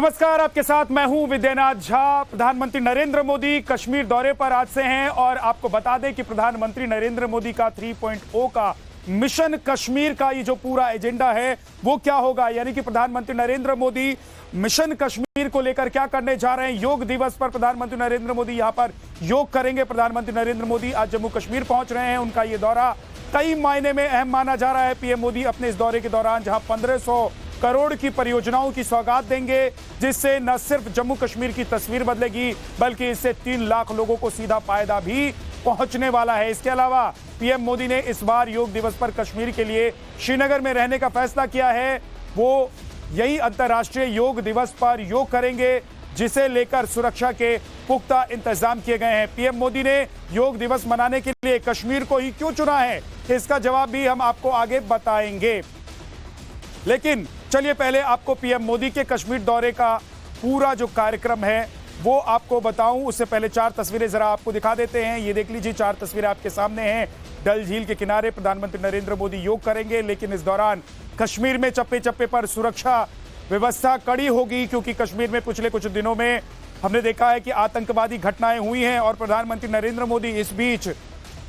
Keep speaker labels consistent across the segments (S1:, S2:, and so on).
S1: नमस्कार, आपके साथ मैं हूं विद्यानाथ झा। प्रधानमंत्री नरेंद्र मोदी कश्मीर दौरे पर आज से हैं और आपको बता दें कि प्रधानमंत्री नरेंद्र मोदी का 3.0 का मिशन कश्मीर का ये जो पूरा एजेंडा है वो क्या होगा, यानी कि प्रधानमंत्री नरेंद्र मोदी मिशन कश्मीर को लेकर क्या करने जा रहे हैं। योग दिवस पर प्रधानमंत्री नरेंद्र मोदी यहां पर योग करेंगे। प्रधानमंत्री नरेंद्र मोदी आज जम्मू कश्मीर पहुंच रहे हैं। उनका ये दौरा कई मायने में अहम माना जा रहा है। पीएम मोदी अपने इस दौरे के दौरान जहां 1500 करोड़ की परियोजनाओं की सौगात देंगे, जिससे न सिर्फ जम्मू कश्मीर की तस्वीर बदलेगी बल्कि इससे 3 लाख लोगों को सीधा फायदा भी पहुंचने वाला है। इसके अलावा पीएम मोदी ने इस बार योग दिवस पर कश्मीर के लिए श्रीनगर में रहने का फैसला किया है। वो यही अंतर्राष्ट्रीय योग दिवस पर योग करेंगे, जिसे लेकर सुरक्षा के पुख्ता इंतजाम किए गए हैं। पीएम मोदी ने योग दिवस मनाने के लिए कश्मीर को ही क्यों चुना है, इसका जवाब भी हम आपको आगे बताएंगे। लेकिन चलिए पहले आपको पीएम मोदी के कश्मीर दौरे का पूरा जो कार्यक्रम है वो आपको बताऊं। उससे पहले 4 तस्वीरें जरा आपको दिखा देते हैं। ये देख लीजिए, 4 तस्वीरें आपके सामने हैं। डल झील के किनारे प्रधानमंत्री नरेंद्र मोदी योग करेंगे, लेकिन इस दौरान कश्मीर में चप्पे चप्पे पर सुरक्षा व्यवस्था कड़ी होगी, क्योंकि कश्मीर में पिछले कुछ दिनों में हमने देखा है कि आतंकवादी घटनाएं हुई हैं और प्रधानमंत्री नरेंद्र मोदी इस बीच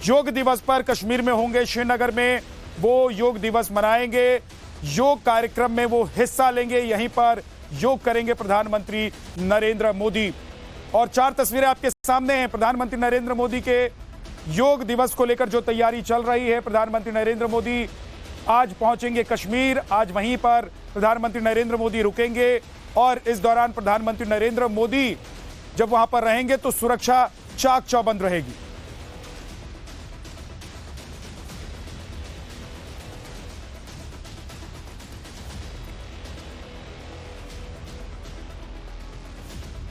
S1: योग दिवस पर कश्मीर में होंगे। श्रीनगर में वो योग दिवस मनाएंगे, योग कार्यक्रम में वो हिस्सा लेंगे, यहीं पर योग करेंगे प्रधानमंत्री नरेंद्र मोदी। और 4 तस्वीरें आपके सामने हैं प्रधानमंत्री नरेंद्र मोदी के योग दिवस को लेकर जो तैयारी चल रही है। प्रधानमंत्री नरेंद्र मोदी आज पहुंचेंगे कश्मीर, आज वहीं पर प्रधानमंत्री नरेंद्र मोदी रुकेंगे और इस दौरान प्रधानमंत्री नरेंद्र मोदी जब वहां पर रहेंगे तो सुरक्षा चाक चौबंद रहेगी।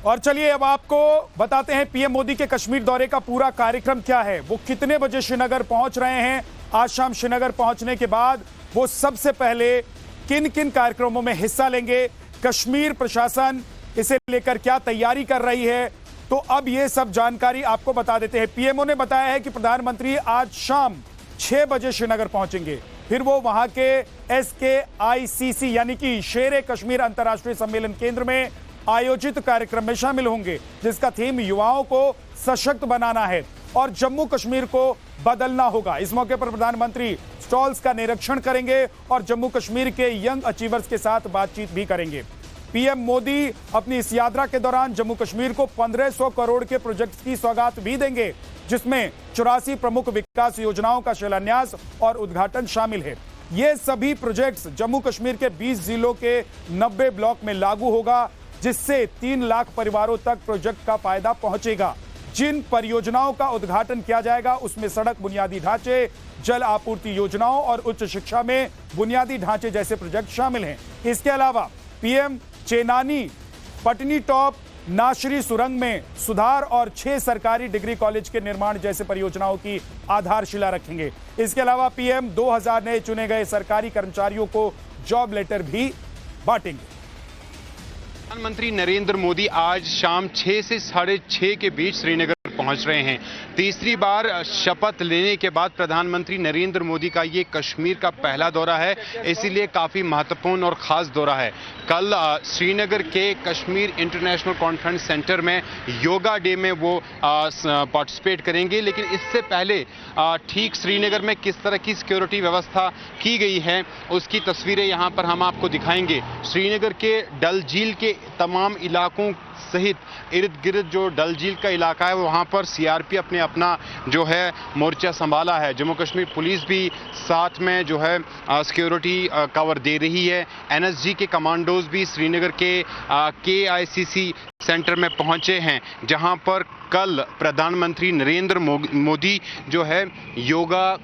S1: और चलिए अब आपको बताते हैं पीएम मोदी के कश्मीर दौरे का पूरा कार्यक्रम क्या है। वो कितने बजे श्रीनगर पहुंच रहे हैं, आज शाम श्रीनगर पहुंचने के बाद वो सबसे पहले किन किन कार्यक्रमों में हिस्सा लेंगे, कश्मीर प्रशासन इसे लेकर क्या तैयारी कर रही है, तो अब ये सब जानकारी आपको बता देते हैं। पीएमओ ने बताया है कि प्रधानमंत्री आज शाम 6 बजे श्रीनगर पहुंचेंगे, फिर वो वहां के SKICC यानी कि शेर कश्मीर अंतर्राष्ट्रीय सम्मेलन केंद्र में आयोजित कार्यक्रम में शामिल होंगे, जिसका थीम युवाओं को सशक्त बनाना है और जम्मू कश्मीर को बदलना होगा। इस मौके पर प्रधानमंत्री स्टॉल्स का निरीक्षण करेंगे और जम्मू कश्मीर के यंग अचीवर्स के साथ बातचीत भी करेंगे। पीएम मोदी अपनी इस यात्रा के दौरान जम्मू कश्मीर को 1500 करोड़ के प्रोजेक्ट्स की सौगात भी देंगे, जिसमें 84 प्रमुख विकास योजनाओं का शिलान्यास और उद्घाटन शामिल है। ये सभी प्रोजेक्ट्स जम्मू कश्मीर के 20 जिलों के 90 ब्लॉक में लागू होगा, जिससे 3 लाख परिवारों तक प्रोजेक्ट का फायदा पहुंचेगा। जिन परियोजनाओं का उद्घाटन किया जाएगा उसमें सड़क बुनियादी ढांचे, जल आपूर्ति योजनाओं और उच्च शिक्षा में बुनियादी ढांचे जैसे प्रोजेक्ट शामिल हैं। इसके अलावा पीएम चेनानी पटनी टॉप नाशरी सुरंग में सुधार और 6 सरकारी डिग्री कॉलेज के निर्माण जैसे परियोजनाओं की आधारशिला रखेंगे। इसके अलावा पीएम 2000 नए चुने गए सरकारी कर्मचारियों को जॉब लेटर भी बांटेंगे।
S2: प्रधानमंत्री नरेंद्र मोदी आज शाम 6 से 6:30 के बीच श्रीनगर पहुंच रहे हैं। तीसरी बार शपथ लेने के बाद प्रधानमंत्री नरेंद्र मोदी का ये कश्मीर का पहला दौरा है, इसीलिए काफ़ी महत्वपूर्ण और ख़ास दौरा है। कल श्रीनगर के कश्मीर इंटरनेशनल कॉन्फ्रेंस सेंटर में योगा डे में वो पार्टिसिपेट करेंगे, लेकिन इससे पहले ठीक श्रीनगर में किस तरह की सिक्योरिटी व्यवस्था की गई है उसकी तस्वीरें यहाँ पर हम आपको दिखाएंगे। श्रीनगर के डल झील के तमाम इलाकों सहित इर्द गिर्द जो डल झील का इलाका है वहाँ पर सीआरपीएफ ने अपना जो है मोर्चा संभाला है। जम्मू कश्मीर पुलिस भी साथ में जो है सिक्योरिटी कवर दे रही है। एनएसजी के कमांडोज भी श्रीनगर के KICC सेंटर में पहुंचे हैं, जहां पर कल प्रधानमंत्री नरेंद्र मोदी जो है योगा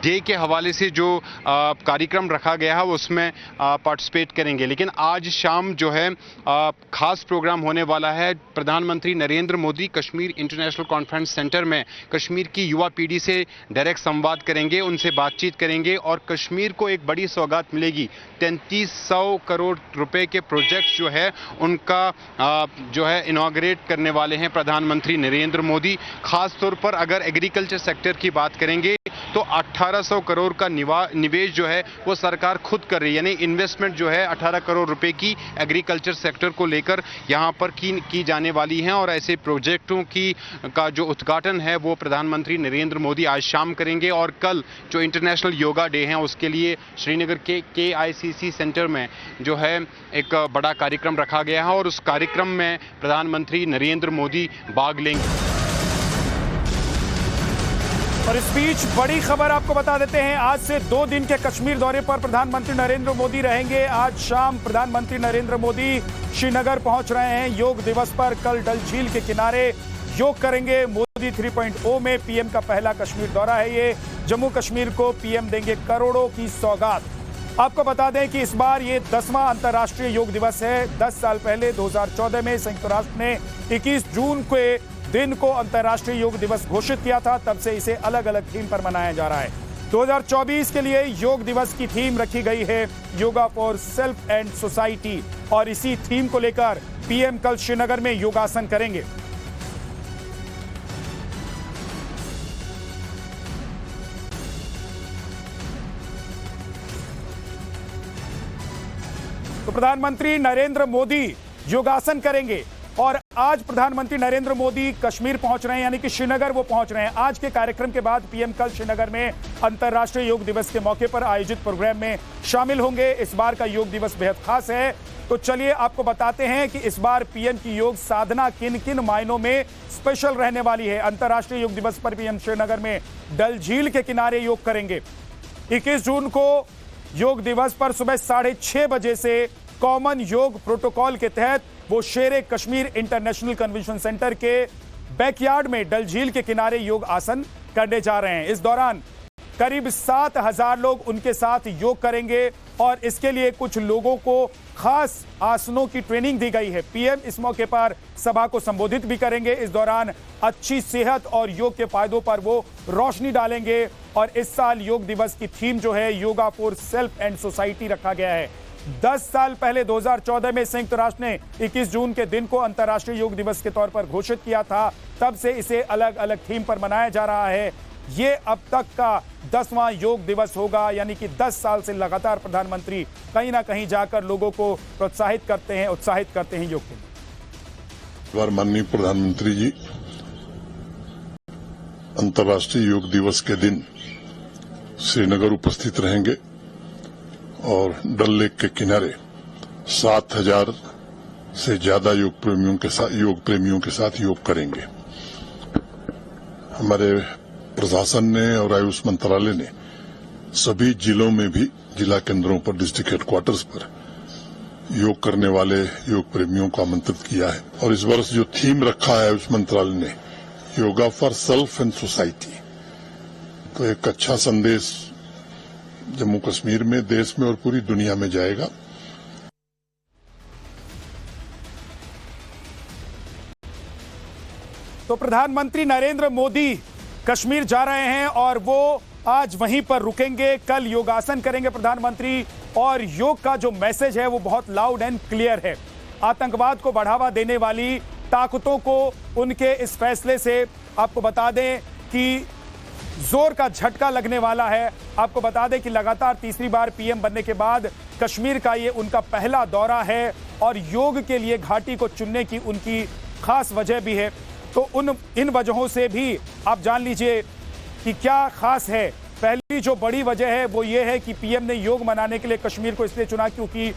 S2: डे के हवाले से जो कार्यक्रम रखा गया है उसमें पार्टिसिपेट करेंगे। लेकिन आज शाम जो है खास प्रोग्राम होने वाला है। प्रधानमंत्री Narendra Modi Kashmir international conference centre में कश्मीर की युवा पीढ़ी से डायरेक्ट संवाद करेंगे, उनसे बातचीत करेंगे और कश्मीर को एक बड़ी सौगात मिलेगी। 3300 करोड़ रुपए के प्रोजेक्ट्स जो है उनका जो है इनॉग्रेट करने वाले हैं प्रधानमंत्री नरेंद्र मोदी। खास तौर पर अगर एग्रीकल्चर सेक्टर की बात करेंगे तो 28 1800 करोड़ का निवेश जो है वो सरकार खुद कर रही है, यानी इन्वेस्टमेंट जो है 18 करोड़ रुपए की एग्रीकल्चर सेक्टर को लेकर यहाँ पर की जाने वाली है। और ऐसे प्रोजेक्टों का जो उद्घाटन है वो प्रधानमंत्री नरेंद्र मोदी आज शाम करेंगे। और कल जो इंटरनेशनल योगा डे है उसके लिए श्रीनगर के KICC सेंटर में जो है एक बड़ा कार्यक्रम रखा गया है और उस कार्यक्रम में प्रधानमंत्री नरेंद्र मोदी भाग लेंगे।
S1: और इस बीच बड़ी खबर आपको बता देते हैं, आज से 2 दिन के कश्मीर दौरे पर प्रधानमंत्री नरेंद्र मोदी रहेंगे। आज शाम प्रधानमंत्री नरेंद्र मोदी श्रीनगर पहुंच रहे हैं। योग दिवस पर कल डल झील के किनारे योग करेंगे। मोदी 3.0 में पीएम का पहला कश्मीर दौरा है ये। जम्मू कश्मीर को पीएम देंगे करोड़ों की सौगात। आपको बता दें कि इस बार ये 10वां अंतर्राष्ट्रीय योग दिवस है। 10 साल पहले 2014 में संयुक्त राष्ट्र ने 21 जून के दिन को अंतर्राष्ट्रीय योग दिवस घोषित किया था। तब से इसे अलग अलग थीम पर मनाया जा रहा है। 2024 के लिए योग दिवस की थीम रखी गई है yoga for self and society. और इसी थीम को लेकर पीएम कल श्रीनगर में योगासन करेंगे। तो प्रधानमंत्री नरेंद्र मोदी योगासन करेंगे। और आज प्रधानमंत्री नरेंद्र मोदी कश्मीर पहुंच रहे हैं, यानी कि श्रीनगर वो पहुंच रहे हैं। आज के कार्यक्रम के बाद पीएम कल श्रीनगर में अंतर्राष्ट्रीय योग दिवस के मौके पर आयोजित प्रोग्राम में शामिल होंगे। इस बार का योग दिवस बेहद खास है। तो चलिए आपको बताते हैं कि इस बार पीएम की योग साधना किन किन मायनों में स्पेशल रहने वाली है। अंतर्राष्ट्रीय योग दिवस पर पीएम श्रीनगर में डल झील के किनारे योग करेंगे। 21 जून को योग दिवस पर सुबह 6:30 बजे से कॉमन योग प्रोटोकॉल के तहत वो शेरे कश्मीर इंटरनेशनल कन्वेंशन सेंटर के बैकयार्ड में डल झील के किनारे योग आसन करने जा रहे हैं। इस दौरान करीब 7,000 लोग उनके साथ योग करेंगे और इसके लिए कुछ लोगों को खास आसनों की ट्रेनिंग दी गई है। पीएम इस मौके पर सभा को संबोधित भी करेंगे। इस दौरान अच्छी सेहत और योग के फायदों पर वो रोशनी डालेंगे। और इस साल योग दिवस की थीम जो है yoga for self and society रखा गया है। 10 साल पहले 2014 में संयुक्त राष्ट्र ने 21 जून के दिन को अंतर्राष्ट्रीय योग दिवस के तौर पर घोषित किया था। तब से इसे अलग अलग थीम पर मनाया जा रहा है। ये अब तक का 10वां योग दिवस होगा, यानी कि 10 साल से लगातार प्रधानमंत्री कहीं ना कहीं जाकर लोगों को प्रोत्साहित करते हैं, उत्साहित करते हैं योग के लिए।
S3: माननीय प्रधानमंत्री जी अंतर्राष्ट्रीय योग दिवस के दिन श्रीनगर उपस्थित रहेंगे और डल लेक के किनारे 7,000 से ज्यादा योग प्रेमियों के साथ योग करेंगे। हमारे प्रशासन ने और आयुष मंत्रालय ने सभी जिलों में भी जिला केंद्रों पर, डिस्ट्रिक्ट हेडक्वार्टर्स पर योग करने वाले योग प्रेमियों को आमंत्रित किया है। और इस वर्ष जो थीम रखा है आयुष मंत्रालय ने, yoga for self and society, तो एक अच्छा संदेश जम्मू कश्मीर में, देश में और पूरी दुनिया में जाएगा।
S1: तो प्रधानमंत्री नरेंद्र मोदी कश्मीर जा रहे हैं और वो आज वहीं पर रुकेंगे। कल योगासन करेंगे प्रधानमंत्री। और योग का जो मैसेज है वो बहुत लाउड एंड क्लियर है। आतंकवाद को बढ़ावा देने वाली ताकतों को उनके इस फैसले से आपको बता दें कि जोर का झटका लगने वाला है। आपको बता दें कि लगातार तीसरी बार पीएम बनने के बाद कश्मीर का ये उनका पहला दौरा है और योग के लिए घाटी को चुनने की उनकी खास वजह भी है। तो इन वजहों से भी आप जान लीजिए कि क्या खास है। पहली जो बड़ी वजह है वो ये है कि पीएम ने योग मनाने के लिए कश्मीर को इसलिए चुना क्योंकि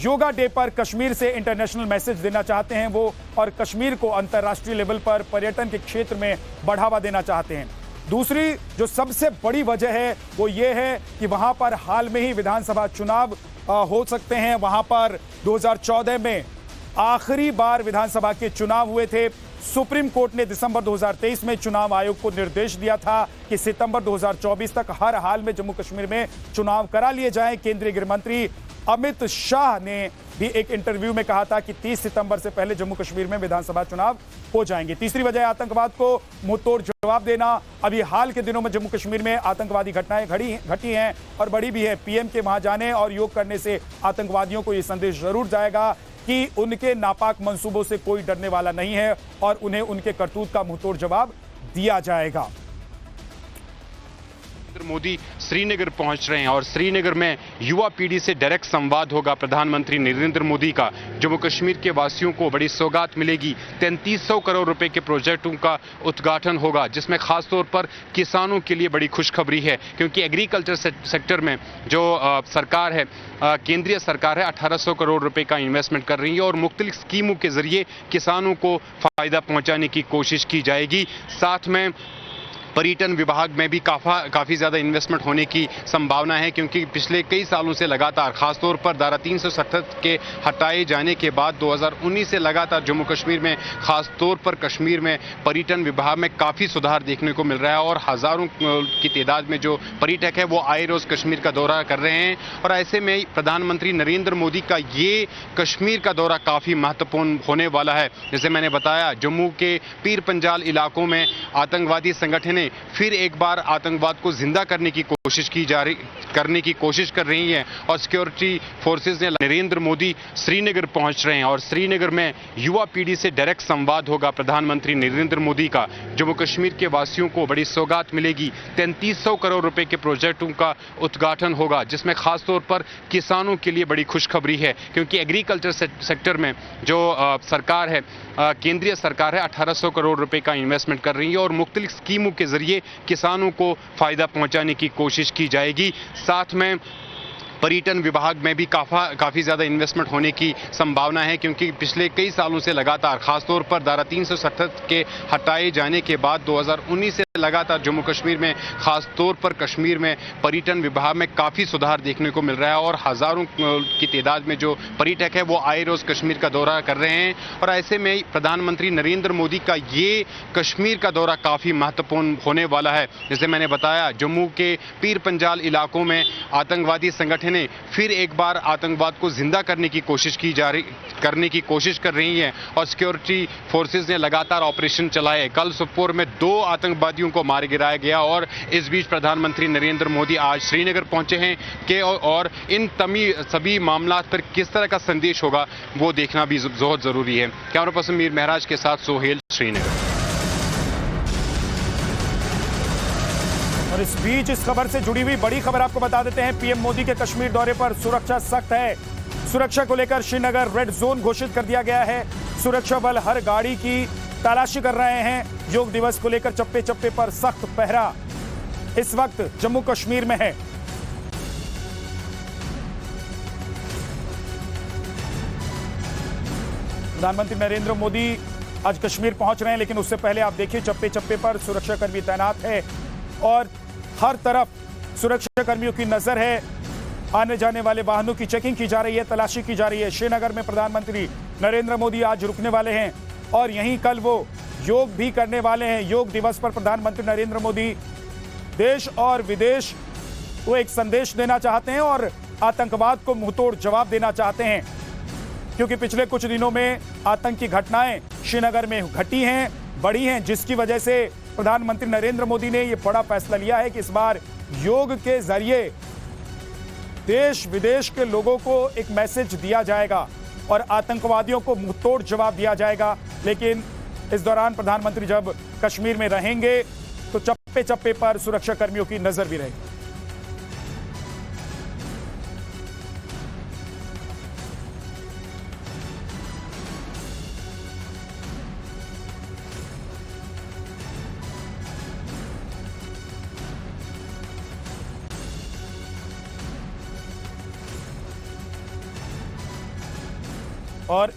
S1: योगा डे पर कश्मीर से इंटरनेशनल मैसेज देना चाहते हैं वो, और कश्मीर को अंतर्राष्ट्रीय लेवल पर पर्यटन के क्षेत्र में बढ़ावा देना चाहते हैं। दूसरी जो सबसे बड़ी वजह है वो ये है कि वहां पर हाल में ही विधानसभा चुनाव हो सकते हैं। वहां पर 2014 में आखिरी बार विधानसभा के चुनाव हुए थे। सुप्रीम कोर्ट ने दिसंबर 2023 में चुनाव आयोग को निर्देश दिया था कि सितंबर 2024 तक हर हाल में जम्मू कश्मीर में चुनाव करा लिए जाएं। केंद्रीय गृह मंत्री अमित शाह ने भी एक इंटरव्यू में कहा था कि 30 सितंबर से पहले जम्मू कश्मीर में विधानसभा चुनाव हो जाएंगे। तीसरी वजह आतंकवाद को मुंहतोड़ जवाब देना। अभी हाल के दिनों में जम्मू कश्मीर में आतंकवादी घटनाएं घटी हैं और बड़ी भी है। पीएम के वहां जाने और योग करने से आतंकवादियों को यह संदेश जरूर जाएगा कि उनके नापाक मंसूबों से कोई डरने वाला नहीं है और उन्हें उनके करतूत का मुंहतोड़ जवाब दिया जाएगा।
S2: नरेंद्र मोदी श्रीनगर पहुंच रहे हैं और श्रीनगर में युवा पीढ़ी से डायरेक्ट संवाद होगा प्रधानमंत्री नरेंद्र मोदी का। जम्मू कश्मीर के वासियों को बड़ी सौगात मिलेगी। 3300 करोड़ रुपए के प्रोजेक्टों का उद्घाटन होगा, जिसमें खासतौर पर किसानों के लिए बड़ी खुशखबरी है, क्योंकि एग्रीकल्चर सेक्टर में जो सरकार है, केंद्रीय सरकार है, 1800 करोड़ रुपए का इन्वेस्टमेंट कर रही है और मुख्तलिफ स्कीमों के जरिए किसानों को फायदा पहुंचाने की कोशिश की जाएगी। साथ में पर्यटन विभाग में भी काफ़ी ज़्यादा इन्वेस्टमेंट होने की संभावना है, क्योंकि पिछले कई सालों से लगातार, खासतौर पर धारा 370 के हटाए जाने के बाद 2019 से लगातार जम्मू कश्मीर में, खासतौर पर कश्मीर में पर्यटन विभाग में काफ़ी सुधार देखने को मिल रहा है और हज़ारों की तादाद में जो पर्यटक है वो आए रोज़ कश्मीर का दौरा कर रहे हैं। और ऐसे में प्रधानमंत्री नरेंद्र मोदी का ये कश्मीर का दौरा काफ़ी महत्वपूर्ण होने वाला है। जैसे मैंने बताया, जम्मू के पीर पंजाल इलाकों में आतंकवादी संगठन फिर एक बार आतंकवाद को जिंदा करने की कोशिश कर रही है और सिक्योरिटी फोर्सेस ने। नरेंद्र मोदी श्रीनगर पहुंच रहे हैं और श्रीनगर में युवा पीढ़ी से डायरेक्ट संवाद होगा प्रधानमंत्री नरेंद्र मोदी का। जम्मू कश्मीर के वासियों को बड़ी सौगात मिलेगी। 3300 करोड़ रुपए के प्रोजेक्टों का उद्घाटन होगा, जिसमें खासतौर पर किसानों के लिए बड़ी खुशखबरी है, क्योंकि एग्रीकल्चर सेक्टर में जो सरकार है, केंद्रीय सरकार है, 1800 करोड़ रुपए का इन्वेस्टमेंट कर रही है और मुख्तलिफ स्कीमों के जरिए किसानों को फायदा पहुंचाने की कोशिश की जाएगी। साथ में पर्यटन विभाग में भी काफ़ी ज़्यादा इन्वेस्टमेंट होने की संभावना है, क्योंकि पिछले कई सालों से लगातार, खासतौर पर धारा 370 के हटाए जाने के बाद 2019 से लगातार जम्मू कश्मीर में, खासतौर पर कश्मीर में पर्यटन विभाग में काफ़ी सुधार देखने को मिल रहा है और हज़ारों की तादाद में जो पर्यटक है वो आए रोज़ कश्मीर का दौरा कर रहे हैं। और ऐसे में प्रधानमंत्री नरेंद्र मोदी का ये कश्मीर का दौरा काफ़ी महत्वपूर्ण होने वाला है। जैसे मैंने बताया, जम्मू के पीर पंजाल इलाकों में आतंकवादी संगठन ने फिर एक बार आतंकवाद को जिंदा करने की कोशिश कर रही है और सिक्योरिटी फोर्सेस ने लगातार ऑपरेशन चलाए। कल सोपोर में 2 आतंकवादियों को मार गिराया गया और इस बीच प्रधानमंत्री नरेंद्र मोदी आज श्रीनगर पहुंचे हैं और इन सभी मामलात पर किस तरह का संदेश होगा वो देखना भी बहुत जरूरी है। कैमरा पर्सन मीर महराज के साथ सोहेल, श्रीनगर।
S1: और इस बीच इस खबर से जुड़ी हुई बड़ी खबर आपको बता देते हैं। पीएम मोदी के कश्मीर दौरे पर सुरक्षा सख्त है। सुरक्षा को लेकर श्रीनगर रेड जोन घोषित कर दिया गया है। सुरक्षा बल हर गाड़ी की तलाशी कर रहे हैं। योग दिवस को लेकर चप्पे चप्पे पर सख्त पहरा इस वक्त जम्मू कश्मीर में है। प्रधानमंत्री नरेंद्र मोदी आज कश्मीर पहुंच रहे हैं, लेकिन उससे पहले आप देखिए चप्पे चप्पे पर सुरक्षाकर्मी तैनात है और हर तरफ सुरक्षा कर्मियों की नजर है। आने जाने वाले वाहनों की चेकिंग की जा रही है, तलाशी की जा रही है। श्रीनगर में प्रधानमंत्री नरेंद्र मोदी आज रुकने वाले हैं और यहीं कल वो योग भी करने वाले हैं। योग दिवस पर प्रधानमंत्री नरेंद्र मोदी देश और विदेश को एक संदेश देना चाहते हैं और आतंकवाद को मुंहतोड़ जवाब देना चाहते हैं, क्योंकि पिछले कुछ दिनों में आतंकी घटनाएं श्रीनगर में घटी हैं, बढ़ी हैं, जिसकी वजह से प्रधानमंत्री नरेंद्र मोदी ने यह बड़ा फैसला लिया है कि इस बार योग के जरिए देश विदेश के लोगों को एक मैसेज दिया जाएगा और आतंकवादियों को मुंहतोड़ जवाब दिया जाएगा। लेकिन इस दौरान प्रधानमंत्री जब कश्मीर में रहेंगे तो चप्पे चप्पे पर सुरक्षा कर्मियों की नजर भी रहेगी। और